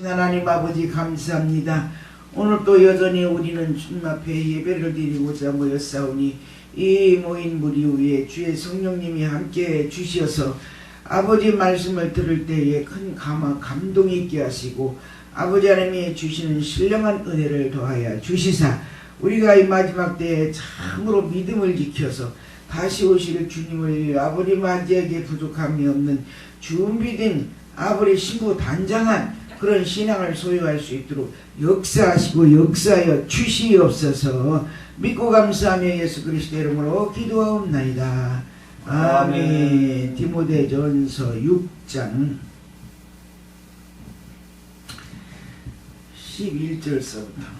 하나님 아버지 감사합니다. 오늘 또 여전히 우리는 주님 앞에 예배를 드리고자 모였사오니 이 모인 무리 위에 주의 성령님이 함께 주셔서 아버지 말씀을 들을 때에 큰 감동이 있게 하시고 아버지 하나님이 주시는 신령한 은혜를 더하여 주시사 우리가 이 마지막 때에 참으로 믿음을 지켜서 다시 오실 주님을 아버지 맞이하기에 부족함이 없는 준비된 아버지 신부 단장한 그런 신앙을 소유할 수 있도록 역사하시고 역사하여 주시옵소서. 믿고 감사하며 예수 그리스도 이름으로 기도하옵나이다. 아멘. 디모데전서 6장 11절서부터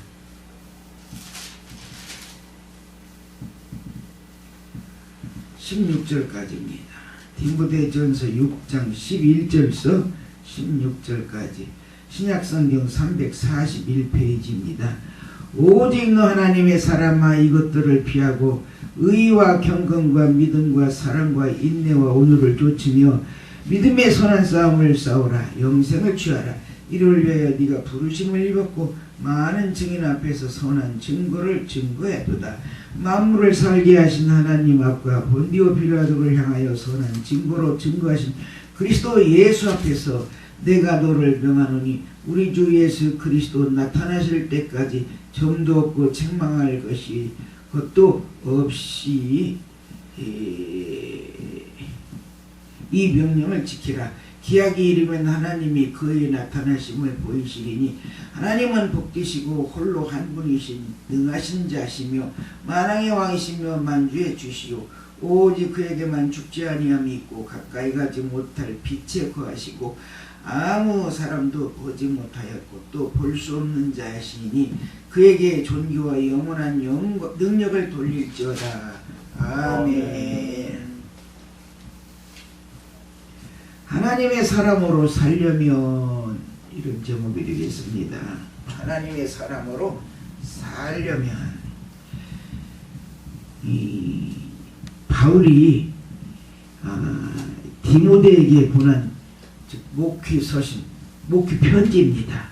16절까지입니다. 디모데전서 6장 11절서 16절까지 신약성경 341페이지입니다. 오직 너 하나님의 사람아 이것들을 피하고 의와 경건과 믿음과 사랑과 인내와 온유를 좇으며 믿음의 선한 싸움을 싸우라. 영생을 취하라. 이를 위하여 네가 부르심을 입었고 많은 증인 앞에서 선한 증거를 증거해두다. 만물을 살게 하신 하나님 앞과 본디오 빌라도를 향하여 선한 증거로 증거하신 그리스도 예수 앞에서 내가 너를 명하노니 우리 주 예수 그리스도 나타나실 때까지 점도 없고 책망할 것이 것도 없이 이 명령을 지키라. 기약이 이르면 하나님이 그의 나타나심을 보이시리니 하나님은 복되시고 홀로 한 분이신 능하신 자시며 만왕의 왕이시며 만주의 주시오. 오직 그에게만 죽지 아니함이 있고 가까이 가지 못할 빛에 거하시고 아무 사람도 보지 못하였고 또 볼 수 없는 자시니 그에게 존귀와 영원한 능력을 돌릴지어다. 아멘. 하나님의 사람으로 살려면 이런 제목이 되겠습니다. 하나님의 사람으로 살려면 이 바울이 디모데에게 보낸 목회 서신, 목회 편지입니다.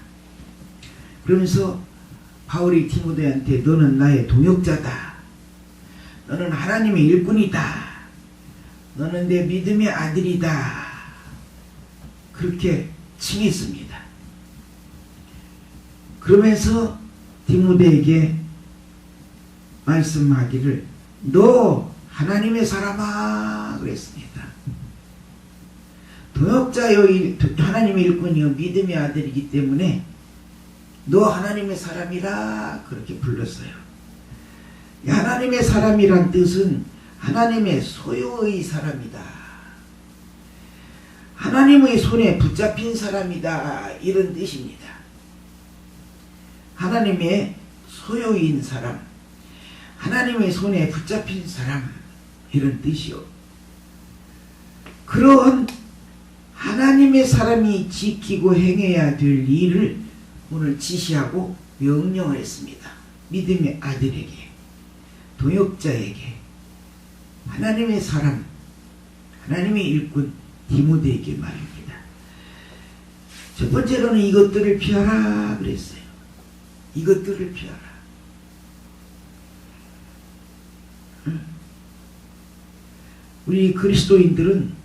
그러면서 바울이 디모데한테 너는 나의 동역자다. 너는 하나님의 일꾼이다. 너는 내 믿음의 아들이다. 그렇게 칭했습니다. 그러면서 디모데에게 말씀하기를 너 하나님의 사람아 그랬습니다. 동역자여 하나님의 일꾼이요 믿음의 아들이기 때문에 너 하나님의 사람이라 그렇게 불렀어요. 하나님의 사람이란 뜻은 하나님의 소유의 사람이다. 하나님의 손에 붙잡힌 사람이다. 이런 뜻입니다. 하나님의 소유인 사람, 하나님의 손에 붙잡힌 사람 이런 뜻이요. 그런 하나님의 사람이 지키고 행해야 될 일을 오늘 지시하고 명령을 했습니다. 믿음의 아들에게, 동역자에게, 하나님의 사람, 하나님의 일꾼 디모데에게 말입니다. 첫 번째로는 이것들을 피하라 그랬어요. 이것들을 피하라. 우리 그리스도인들은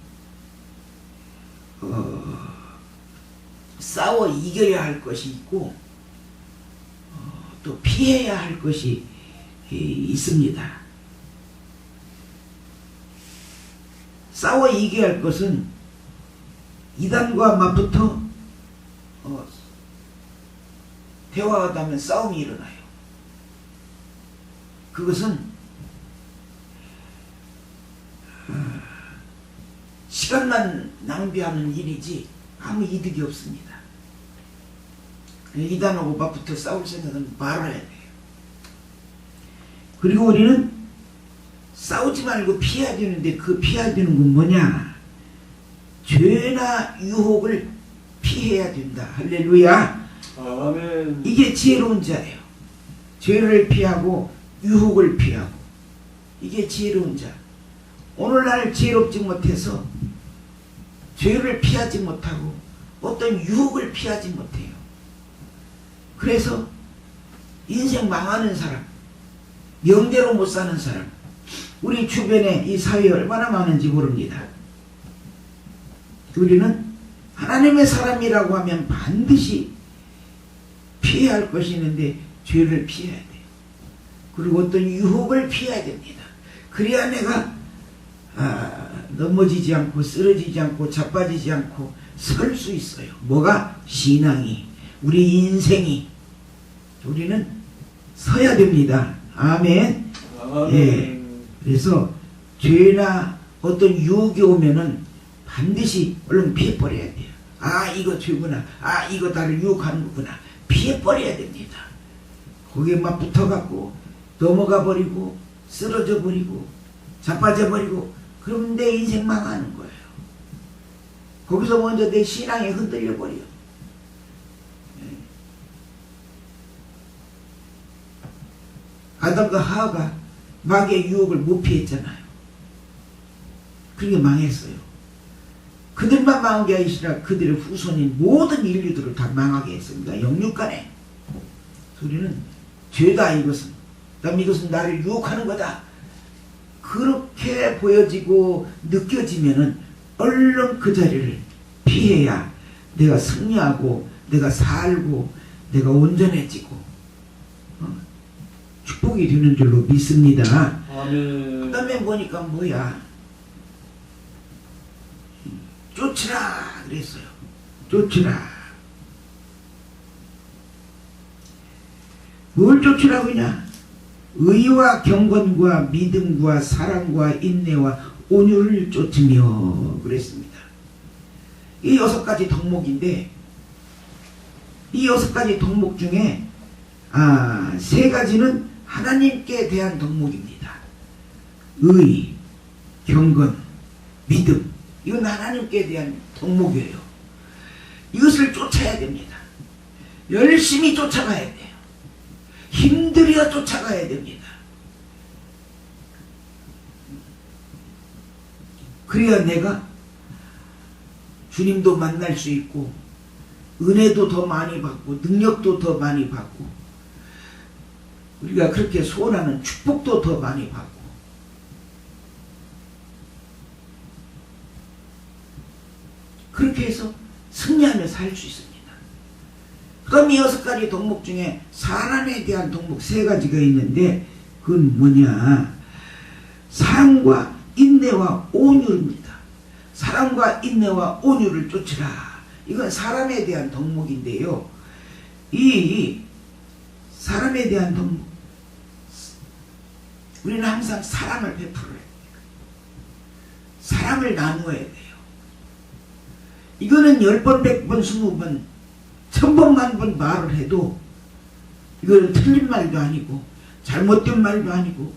싸워 이겨야 할 것이 있고 또 피해야 할 것이 있습니다. 싸워 이겨야 할 것은 이단과 맞붙어 대화하다 하면 싸움이 일어나요. 그것은 시간만 낭비하는 일이지 아무 이득이 없습니다. 이단하고 맞붙어 싸울 생각은 말아야 돼요. 그리고 우리는 싸우지 말고 피해야 되는데 그 피해야 되는 건 뭐냐? 죄나 유혹을 피해야 된다. 할렐루야. 아멘. 이게 지혜로운 자예요. 죄를 피하고 유혹을 피하고 이게 지혜로운 자. 오늘날 지혜롭지 못해서 죄를 피하지 못하고 어떤 유혹을 피하지 못해요. 그래서 인생 망하는 사람, 명제로 못 사는 사람, 우리 주변에 이 사회에 얼마나 많은지 모릅니다. 우리는 하나님의 사람이라고 하면 반드시 피해야 할 것이 있는데 죄를 피해야 돼요. 그리고 어떤 유혹을 피해야 됩니다. 그래야 내가 넘어지지 않고 쓰러지지 않고 자빠지지 않고 설 수 있어요. 뭐가? 신앙이, 우리 인생이. 우리는 서야 됩니다. 아멘. 예. 그래서 죄나 어떤 유혹이 오면은 반드시 얼른 피해버려야 돼요. 아, 이거 죄구나. 아, 이거 나를 유혹하는 거구나. 피해버려야 됩니다. 거기에 막 붙어갖고 넘어가 버리고 쓰러져 버리고 자빠져 버리고 그러면 내 인생 망하는 거예요. 거기서 먼저 내 신앙이 흔들려 버려요. 아담과 하와가 마귀의 유혹을 못 피했잖아요. 그게 망했어요. 그들만 망한 게 아니라 그들의 후손인 모든 인류들을 다 망하게 했습니다. 영육간에. 우리는 죄다 이것은. 그다음 이것은 나를 유혹하는 거다. 그렇게 보여지고 느껴지면은 얼른 그 자리를 피해야 내가 승리하고 내가 살고 내가 온전해지고 축복이 되는 줄로 믿습니다. 그 다음에 보니까 뭐야? 쫓으라 그랬어요. 쫓으라. 뭘 쫓으라고냐? 의와 경건과 믿음과 사랑과 인내와 온유를 쫓으며 그랬습니다. 이 6가지 덕목인데 이 6가지 덕목 중에 3가지는 하나님께 대한 덕목입니다. 의, 경건, 믿음. 이건 하나님께 대한 덕목이에요. 이것을 쫓아야 됩니다. 열심히 쫓아가야 돼요. 힘들여 쫓아가야 됩니다. 그래야 내가 주님도 만날 수 있고 은혜도 더 많이 받고 능력도 더 많이 받고 우리가 그렇게 소원하는 축복도 더 많이 받고 그렇게 해서 승리하며 살 수 있습니다. 그럼 이 6가지 덕목 중에 사람에 대한 덕목 3가지가 있는데 그건 뭐냐? 사랑과 인내와 온유입니다. 사랑과 인내와 온유를 쫓으라. 이건 사람에 대한 덕목인데요. 이 사람에 대한 덕목, 우리는 항상 사랑을 베풀어야 돼요. 사랑을 나누어야 돼요. 이거는 10번, 100번, 20번, 1000번, 10,000번 말을 해도 이거는 틀린 말도 아니고 잘못된 말도 아니고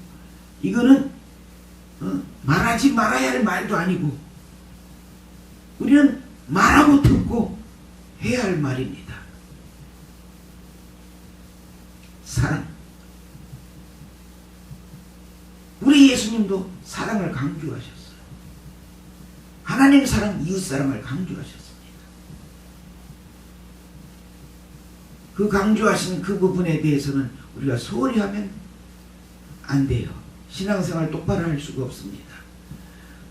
이거는 말하지 말아야 할 말도 아니고 우리는 말하고 듣고 해야 할 말입니다. 사랑. 우리 예수님도 사랑을 강조하셨어요. 하나님 사랑, 이웃 사랑을 강조하셨습니다. 그 강조하신 그 부분에 대해서는 우리가 소홀히 하면 안 돼요. 신앙생활 똑바로 할 수가 없습니다.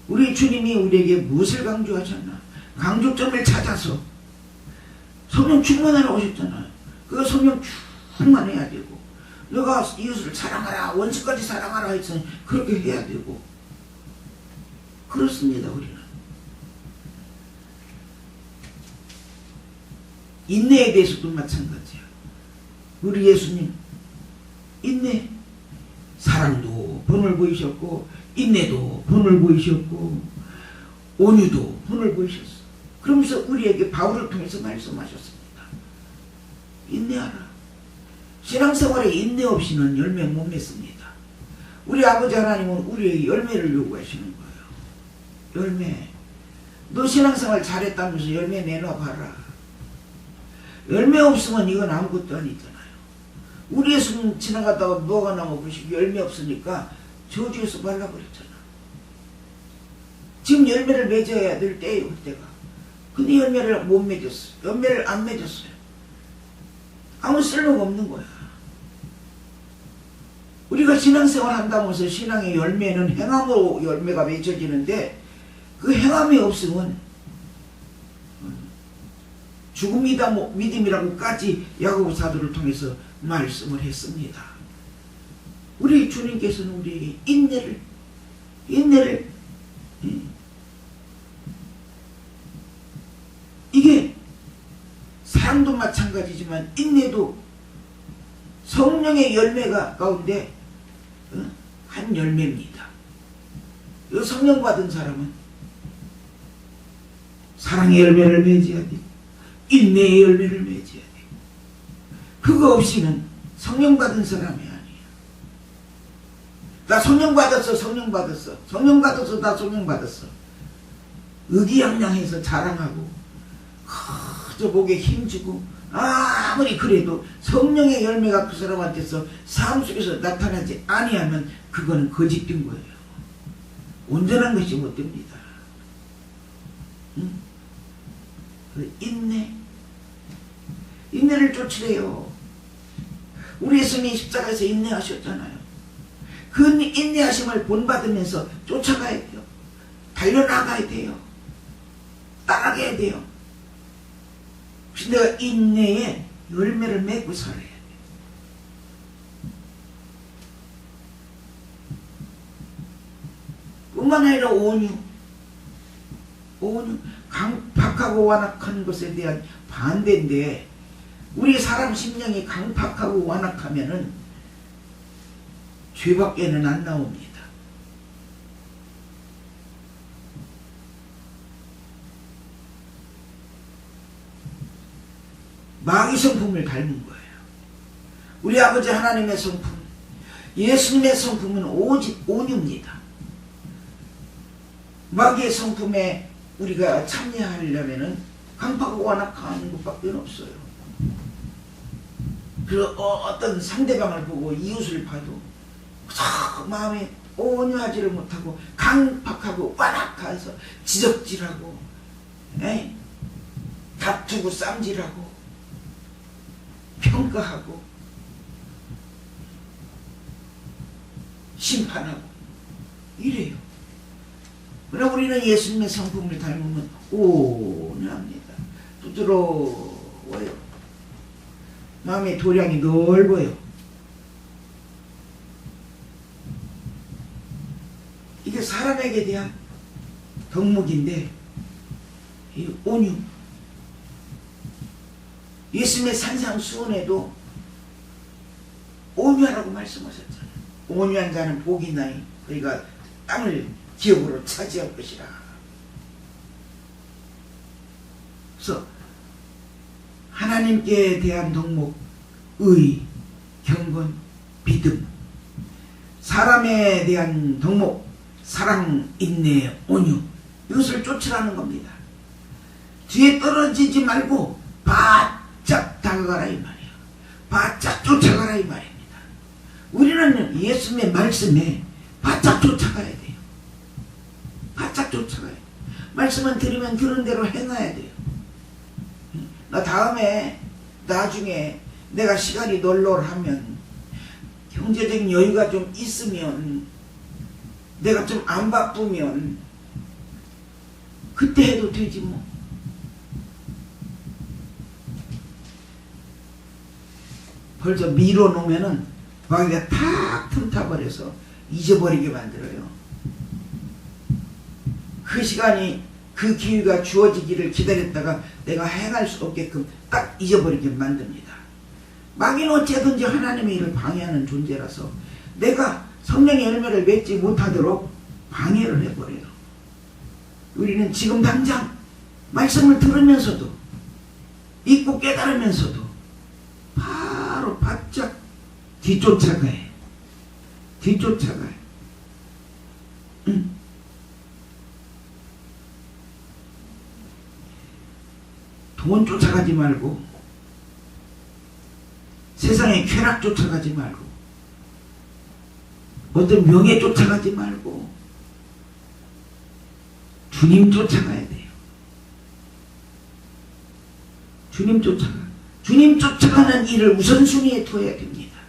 우리 주님이 우리에게 무엇을 강조하셨나? 강조점을 찾아서 성령 충만하러 오셨잖아요. 그 성령 충만해야 되고 너가 이웃을 사랑하라, 원수까지 사랑하라 했으니 그렇게 해야 되고 그렇습니다. 우리는 인내에 대해서도 마찬가지야. 우리 예수님 인내, 사랑도 본을 보이셨고 인내도 본을 보이셨고 온유도 본을 보이셨어. 그러면서 우리에게 바울을 통해서 말씀하셨습니다. 인내하라. 신앙생활에 인내 없이는 열매 못 맺습니다. 우리 아버지 하나님은 우리에게 열매를 요구하시는 거예요. 열매. 너 신앙생활 잘했다면서 열매 내놔봐라. 열매 없으면 이건 아무것도 아니잖아요. 우리 예수님 지나가다가 뭐가 나오고 그러시고 열매 없으니까 저주에서 발라버렸잖아. 지금 열매를 맺어야 될 때예요. 그때가. 근데 열매를 못 맺었어요. 열매를 안 맺었어요. 아무 쓸모가 없는 거야. 우리가 신앙생활 한다면서 신앙의 열매는 행함으로 열매가 맺혀지는데 그 행함이 없으면 죽음이다 믿음이라고까지 야고보 사도를 통해서 말씀을 했습니다. 우리 주님께서는 우리에게 인내를 이게 사랑도 마찬가지지만 인내도 성령의 열매가 가운데 한 열매입니다. 이 성령 받은 사람은 사랑의 열매를 맺어야 돼. 인내의 열매를 맺어야 돼. 그거 없이는 성령 받은 사람이 아니야. 나 성령 받았어. 나 성령 받았어. 의기양양해서 자랑하고 그저 목에 힘주고 아무리 그래도 성령의 열매가 그 사람한테서 삶 속에서 나타나지 아니하면 그거는 거짓된 거예요. 온전한 것이 못 됩니다. 응? 인내를 쫓으래요. 우리 예수님이 십자가에서 인내하셨잖아요. 그 인내하심을 본받으면서 쫓아가야 돼요. 달려나가야 돼요. 따라가야 돼요. 그래서 내가 인내에 열매를 맺고 살아야 돼. 뿐만 아니라 온유, 강팍하고 완악한 것에 대한 반대인데 우리 사람 심령이 강팍하고 완악하면은 죄밖에는 안 나옵니다. 마귀 성품을 닮은 거예요. 우리 아버지 하나님의 성품, 예수님의 성품은 오직 온유입니다. 마귀의 성품에 우리가 참여하려면은 강팍하고 완악한 것밖에 없어요. 그리고 어떤 상대방을 보고 이웃을 봐도 마음에 온유하지를 못하고 강팍하고 완악해서 지적질하고 다투고 쌈질하고 평가하고 심판하고 이래요. 그러나 우리는 예수님의 성품을 닮으면 온유합니다. 부드러워요. 마음의 도량이 넓어요. 이게 사람에게 대한 덕목인데 이 온유. 예수님의 산상수훈에도 온유하라고 말씀하셨잖아요. 온유한 자는 복이 나니 그러니까 땅을 기업으로 차지할 것이라. 그래서 하나님께 대한 덕목, 의, 경건, 믿음, 사람에 대한 덕목, 사랑, 인내, 온유, 이것을 쫓으라는 겁니다. 뒤에 떨어지지 말고 바짝 다가가라 이 말이야. 바짝 쫓아가라 이 말입니다. 우리는 예수님의 말씀에 바짝 쫓아가야 돼요. 바짝 쫓아가야 돼요. 말씀은 들으면 들은 대로 행해야 돼요. 나 나중에 내가 시간이 널널하면 경제적인 여유가 좀 있으면 내가 좀 안 바쁘면 그때 해도 되지 뭐. 벌써 밀어놓으면은 마귀가 탁 틈타버려서 잊어버리게 만들어요. 그 시간이 그 기회가 주어지기를 기다렸다가 내가 행할 수 없게끔 딱 잊어버리게 만듭니다. 마귀는 어찌든지 하나님의 일을 방해하는 존재라서 내가 성령의 열매를 맺지 못하도록 방해를 해버려요. 우리는 지금 당장 말씀을 들으면서도 읽고 깨달으면서도 바로 바짝 뒤쫓아가요. 돈 쫓아가지 말고 세상의 쾌락 쫓아가지 말고 어떤 명예 쫓아가지 말고 주님 쫓아가야 돼요. 주님 쫓아가. 주님 쫓아가는 일을 우선순위에 둬야 됩니다.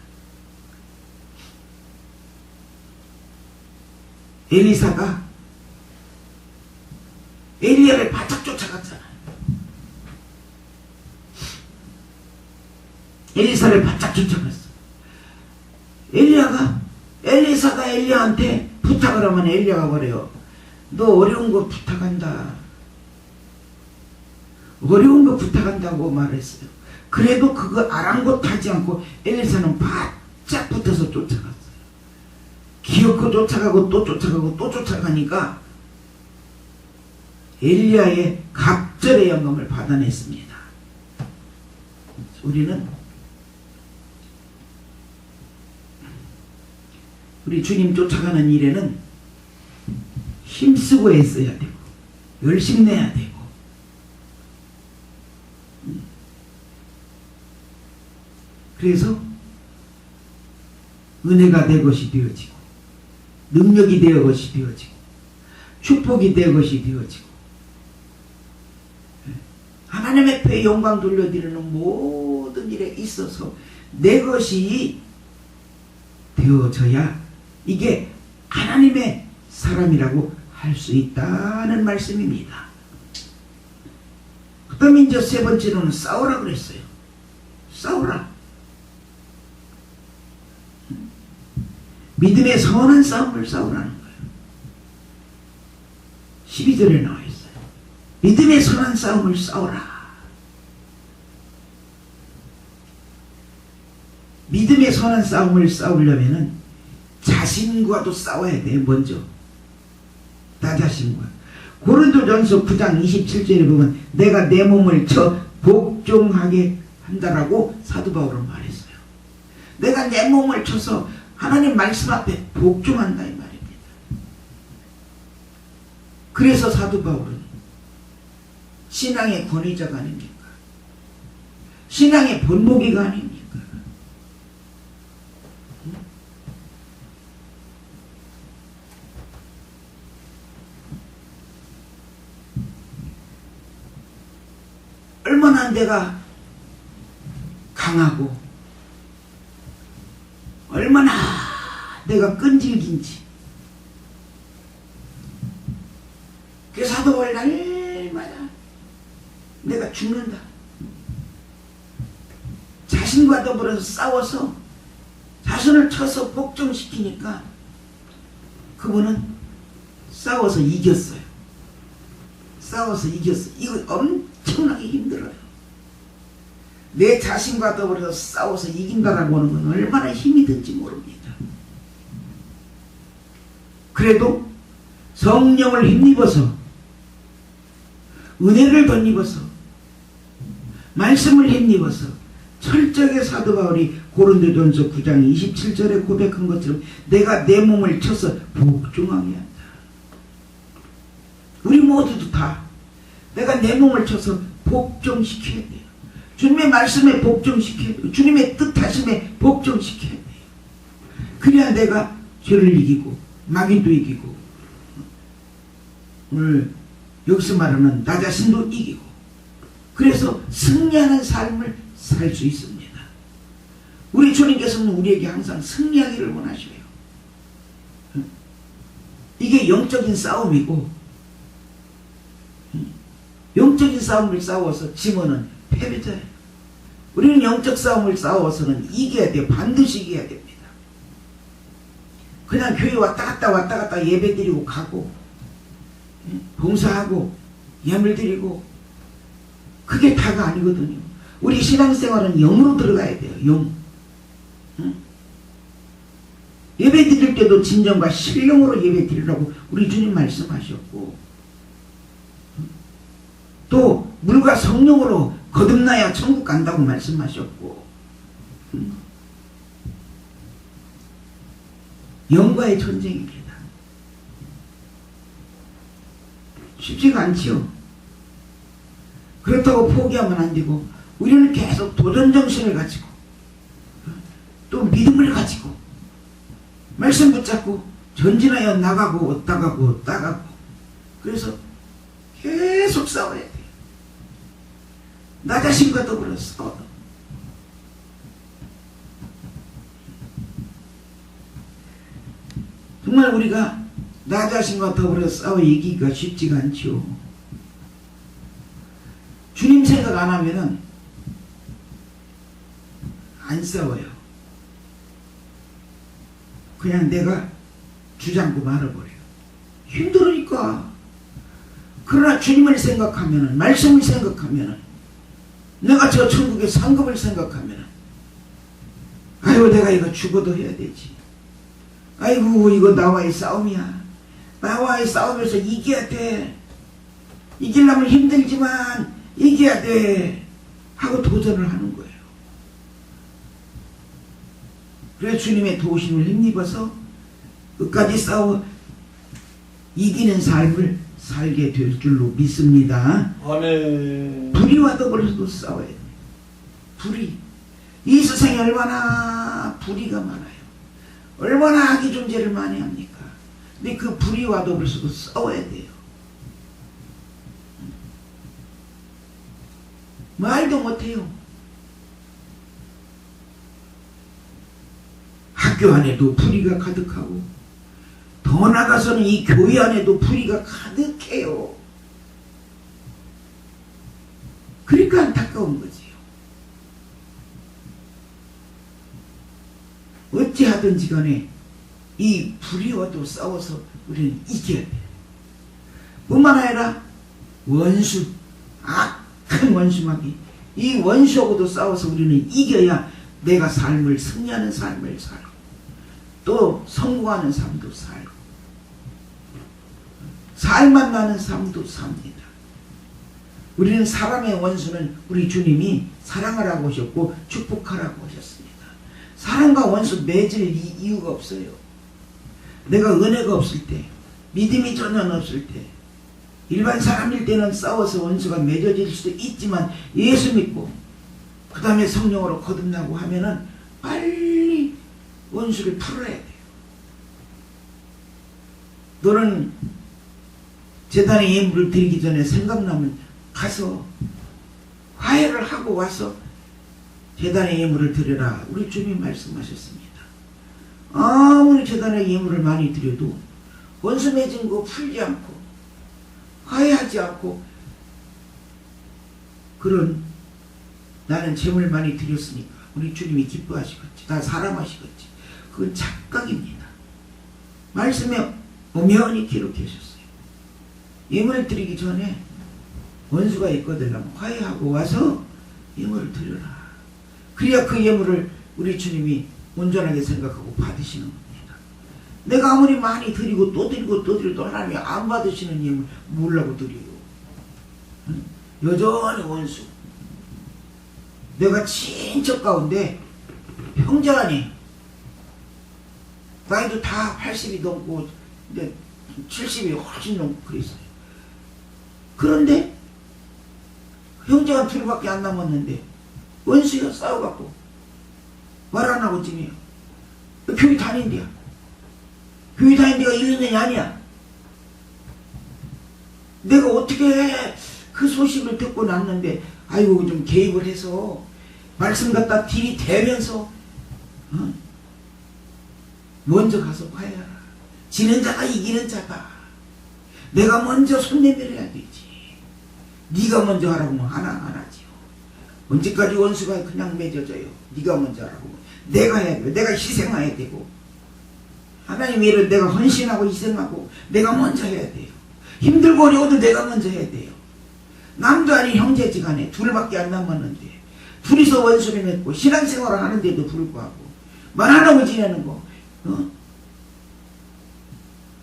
엘리사가 엘리야를 바짝 쫓아갔잖아요. 엘리사를 바짝 쫓아갔어. 엘리사가 엘리야한테 부탁을 하면 엘리야가 뭐래요? 너 어려운 거 부탁한다. 어려운 거 부탁한다고 말했어요. 그래도 그거 아랑곳하지 않고 엘리사는 바짝 붙어서 쫓아갔어요. 기어코 쫓아가고 또 쫓아가고 또 쫓아가니까 엘리야의 갑절의 영감을 받아냈습니다. 우리 주님 쫓아가는 일에는 힘쓰고 애써야 되고 열심히 내야 되고 그래서 은혜가 내 것이 되어지고 능력이 내 것이 되어지고 축복이 내 것이 되어지고 하나님의 배 영광 돌려드리는 모든 일에 있어서 내 것이 되어져야 이게 하나님의 사람이라고 할 수 있다는 말씀입니다. 그 다음에 이제 세 번째로는 싸우라 그랬어요. 싸우라. 믿음의 선한 싸움을 싸우라는 거예요. 12절에 나와 있어요. 믿음의 선한 싸움을 싸우라. 믿음의 선한 싸움을 싸우려면은 자신과도 싸워야 돼. 먼저 나 자신과. 고린도전서 9장 27절에 보면 내가 내 몸을 쳐 복종하게 한다라고 사도 바울은 말했어요. 내가 내 몸을 쳐서 하나님 말씀 앞에 복종한다 이 말입니다. 그래서 사도 바울은 신앙의 권위자가 아닙니까? 신앙의 본보기가 아닙니까? 얼마나 내가 강하고 얼마나 내가 끈질긴지. 그 사도 바울 날마다 내가 죽는다. 자신과 더불어서 싸워서 자신을 쳐서 복종시키니까 그분은 싸워서 이겼어요. 싸워서 이겼어요. 이거 엄청나게 힘들어요. 내 자신과 더불어서 싸워서 이긴다라고 하는 건 얼마나 힘이 든지 모릅니다. 그래도 성령을 힘입어서 은혜를 덧입어서 말씀을 힘입어서 철저하게 사도 바울이 고린도전서 9장 27절에 고백한 것처럼 내가 내 몸을 쳐서 복종하게 한다. 우리 모두도 다 내가 내 몸을 쳐서 복종시켜야 돼요. 주님의 말씀에 복종시켜야 돼요. 주님의 뜻하심에 복종시켜야 돼요. 그래야 내가 죄를 이기고 마귀도 이기고 오늘 여기서 말하는 나 자신도 이기고 그래서 승리하는 삶을 살 수 있습니다. 우리 주님께서는 우리에게 항상 승리하기를 원하셔요. 이게 영적인 싸움이고 영적인 싸움을 싸워서 지면은 패배자예요. 우리는 영적 싸움을 싸워서는 이겨야 돼요. 반드시 이겨야 됩니다. 그냥 교회 왔다 갔다 예배 드리고 가고 봉사하고 예물 드리고 그게 다가 아니거든요. 우리 신앙생활은 영으로 들어가야 돼요. 영. 예배 드릴 때도 진정과 신령으로 예배 드리라고 우리 주님 말씀하셨고 또 물과 성령으로 거듭나야 천국 간다고 말씀하셨고 영과의 전쟁입니다. 쉽지가 않지요. 그렇다고 포기하면 안 되고 우리는 계속 도전정신을 가지고 또 믿음을 가지고 말씀 붙잡고 전진하여 나가고 따가고 그래서 계속 싸워야 돼요. 나 자신과 더불어 싸워. 정말 우리가 나 자신과 더불어 싸워 이기기가 쉽지가 않죠. 주님 생각 안 하면은 안 싸워요. 그냥 내가 주장고 말아버려요. 힘들으니까. 그러나 주님을 생각하면은, 말씀을 생각하면은, 내가 저 천국의 상급을 생각하면은, 아이고 내가 이거 죽어도 해야 되지. 아이고 이거 나와의 싸움이야. 나와의 싸움에서 이겨야 돼. 이기려면 힘들지만 이겨야 돼 하고 도전을 하는 거예요. 그래서 주님의 도우심을 힘입어서 끝까지 싸워 이기는 삶을 살게 될 줄로 믿습니다. 아멘. 불의와 더불어서도 싸워야 돼요. 불의. 이 세상에 얼마나 불의가 많아요. 얼마나 악의 존재를 많이 합니까? 근데 그 불의와 더불어서도 싸워야 돼요. 말도 못해요. 학교 안에도 불의가 가득하고 더 나아가서는 이 교회 안에도 불의가 가득해요. 그러니까 안타까운 거지요. 어찌하든지 간에 이 불의와도 싸워서 우리는 이겨야 돼요. 뿐만 아니라 원수, 악한 원수마귀, 이 원수하고도 싸워서 우리는 이겨야 내가 삶을 승리하는 삶을 살고 또 성공하는 삶도 살고 살만 나는 삶도 삽니다. 우리는 사람의 원수는 우리 주님이 사랑하라고 하셨고 축복하라고 하셨습니다. 사랑과 원수 맺을 이유가 없어요. 내가 은혜가 없을 때, 믿음이 전혀 없을 때, 일반 사람일 때는 싸워서 원수가 맺어질 수도 있지만 예수 믿고 그 다음에 성령으로 거듭나고 하면은 빨리 원수를 풀어야 돼요. 너는 제단에 예물을 드리기 전에 생각나면 가서 화해를 하고 와서 제단에 예물을 드려라. 우리 주님이 말씀하셨습니다. 아무리 제단에 예물을 많이 드려도 원수 맺은 거 풀지 않고 화해하지 않고 그런 나는 재물 많이 드렸으니까 우리 주님이 기뻐하시겠지. 나 사랑하시겠지. 그건 착각입니다. 말씀에 엄연히 기록해 주셨어요. 예물을 드리기 전에 원수가 있거든 화해하고 와서 예물을 드려라. 그래야 그 예물을 우리 주님이 온전하게 생각하고 받으시는 겁니다. 내가 아무리 많이 드리고 또 드리고 또 드려도 하나님이 안 받으시는 예물 뭐라고 드려요. 여전히 원수. 내가 친척 가운데 형제간이 나이도 다 80이 넘고 근데 70이 훨씬 넘고 그랬어요. 그런데 형제가 둘밖에 안 남았는데 원수가 싸워갖고 말 안 하고 지내요. 교회 다닌대요. 교회 다닌 데가 1, 2년이 아니야. 내가 어떻게 그 소식을 듣고 났는데 아이고 좀 개입을 해서 말씀 갖다 들이대면서 먼저 가서 화해하라. 지는 자가 이기는 자가. 내가 먼저 손 내밀어야 되지. 네가 먼저 하라고 하면 안 하지요. 언제까지 원수가 그냥 맺어져요. 네가 먼저 하라고 하면 내가 해야 돼요. 내가 희생해야 되고 하나님 일을 내가 헌신하고 희생하고 내가 먼저 해야 돼요. 힘들고 어려워도 내가 먼저 해야 돼요. 남도 아닌 형제지간에 둘밖에 안 남았는데 둘이서 원수를 맺고 신앙생활을 하는데도 불구하고 말 안 하고 지내는 거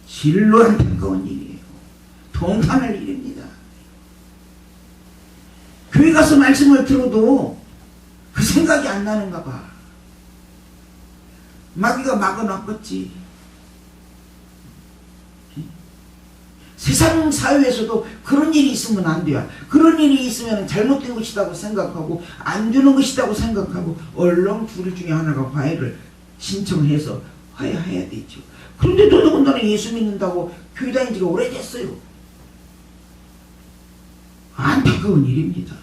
진로 안타까운 일이에요. 통탄할 일입니다. 교회 가서 말씀을 들어도 그 생각이 안 나는가 봐. 마귀가 막아놨겠지. 세상 사회에서도 그런 일이 있으면 안 돼요. 그런 일이 있으면 잘못된 것이라고 생각하고 안 주는 것이라고 생각하고 얼른 둘 중에 하나가 화해를 신청해서 화해해야 되죠. 그런데 더더군다나 예수 믿는다고 교회 다닌 지가 오래됐어요. 안타까운 일입니다.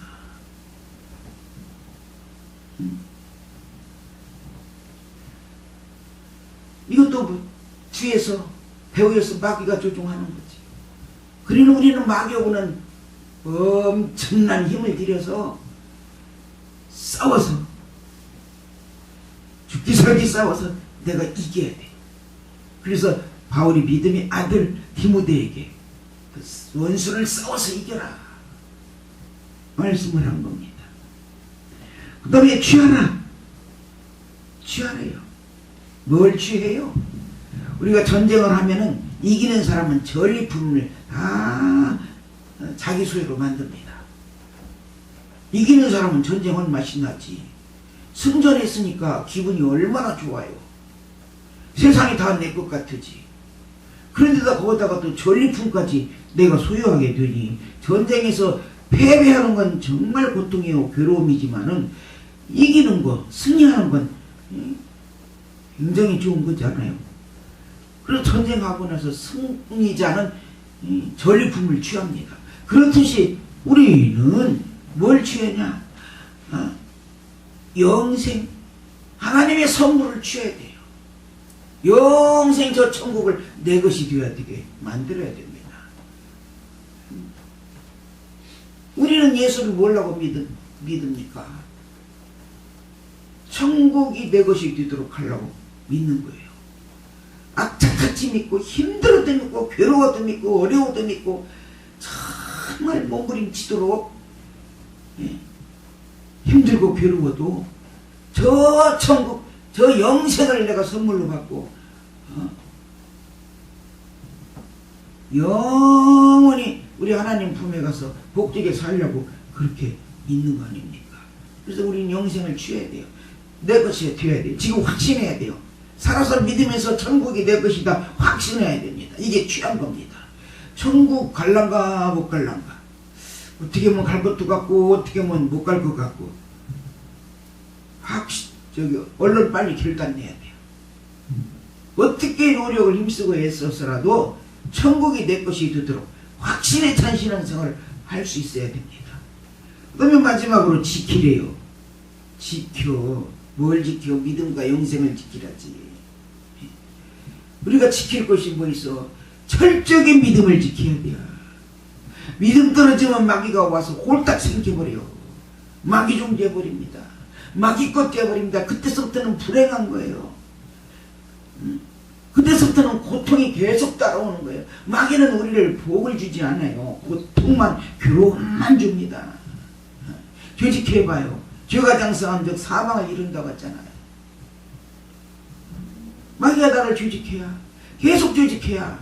이것도 뒤에서 배우에서 마귀가 조종하는 거지. 그러니 우리는 마귀하고는 엄청난 힘을 들여서 싸워서 죽기 살기 싸워서 내가 이겨야 돼. 그래서 바울이 믿음의 아들 디모데에게 그 원수를 싸워서 이겨라 말씀을 한 겁니다. 그 다음에 취하라. 취하래요. 뭘 취해요? 우리가 전쟁을 하면은 이기는 사람은 전리품을 다 자기 소유로 만듭니다. 이기는 사람은 전쟁은 맛이 나지. 승전했으니까 기분이 얼마나 좋아요. 세상이 다 내 것 같으지. 그런데다 거기다가 또 전리품까지 내가 소유하게 되니 전쟁에서 패배하는 건 정말 고통이요 괴로움이지만은 이기는 거, 승리하는 건 굉장히 좋은 거잖아요. 그래서 전쟁하고 나서 승리자는 전리품을 취합니다. 그렇듯이 우리는 뭘 취하냐? 영생, 하나님의 선물을 취해야 돼요. 영생 저 천국을 내 것이 되어야 되게 만들어야 됩니다. 우리는 예수를 뭐라고 믿습니까? 천국이 내 것이 되도록 하려고 믿는 거예요. 악착같이 믿고 힘들어도 믿고 괴로워도 믿고 어려워도 믿고 정말 몸부림치도록 힘들고 괴로워도 저 천국 저 영생을 내가 선물로 받고 영원히 우리 하나님 품에 가서 복되게 살려고 그렇게 믿는 거 아닙니까? 그래서 우리는 영생을 취해야 돼요. 내 것이 되어야 돼요. 지금 확신해야 돼요. 살아서 믿으면서 천국이 내 것이다 확신해야 됩니다. 이게 취한 겁니다. 천국 갈란가 못 갈란가, 어떻게 하면 갈 것도 같고 어떻게 하면 못 갈 것 같고, 얼른 빨리 결단내야 돼요. 어떻게 노력을 힘쓰고 애써서라도 천국이 내 것이 되도록 확신에 찬 신앙생활을 할 수 있어야 됩니다. 그러면 마지막으로 지키래요. 지켜. 뭘 지켜? 믿음과 영생을 지키라지. 우리가 지킬 것이 뭐 있어? 철저하게 믿음을 지켜야 돼요. 믿음 떨어지면 마귀가 와서 홀딱 생겨버려요. 마귀 종 돼버립니다. 마귀 것 돼버립니다. 그때서부터는 불행한 거예요. 그때서부터는 고통이 계속 따라오는 거예요. 마귀는 우리를 복을 주지 않아요. 고통만, 괴로움만 줍니다. 죄직해봐요. 죄가 장성한 즉 사망을 이룬다고 했잖아요. 마귀가 나를 죄직해야, 계속 죄직해야,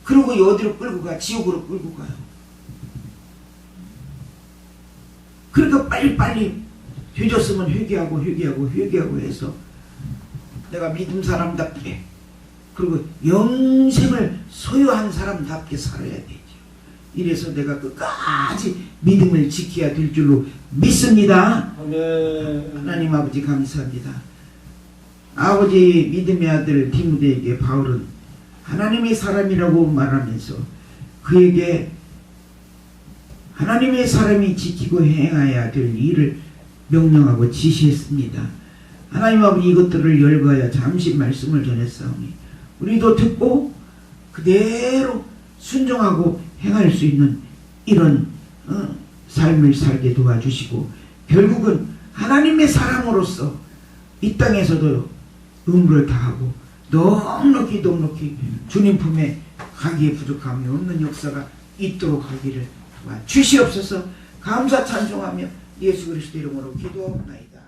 그리고 어디로 끌고 가? 지옥으로 끌고 가요. 그러니까 빨리빨리 죄졌으면 회개하고 해서 내가 믿음 사람답게, 그리고 영생을 소유한 사람답게 살아야 되죠. 이래서 내가 끝까지 믿음을 지켜야 될 줄로 믿습니다. 아멘. 하나님 아버지 감사합니다. 아버지 믿음의 아들 디모데에게 바울은 하나님의 사람이라고 말하면서 그에게 하나님의 사람이 지키고 행해야 될 일을 명령하고 지시했습니다. 하나님 아버지 이것들을 열거하여 잠시 말씀을 전했사오니 우리도 듣고 그대로 순종하고 행할 수 있는 이런 삶을 살게 도와주시고 결국은 하나님의 사람으로서 이 땅에서도 의무를 다하고 넉넉히 주님 품에 가기에 부족함이 없는 역사가 있도록 하기를 도와주시옵소서. 감사 찬송하며 예수 그리스도 이름으로 기도하옵나이다.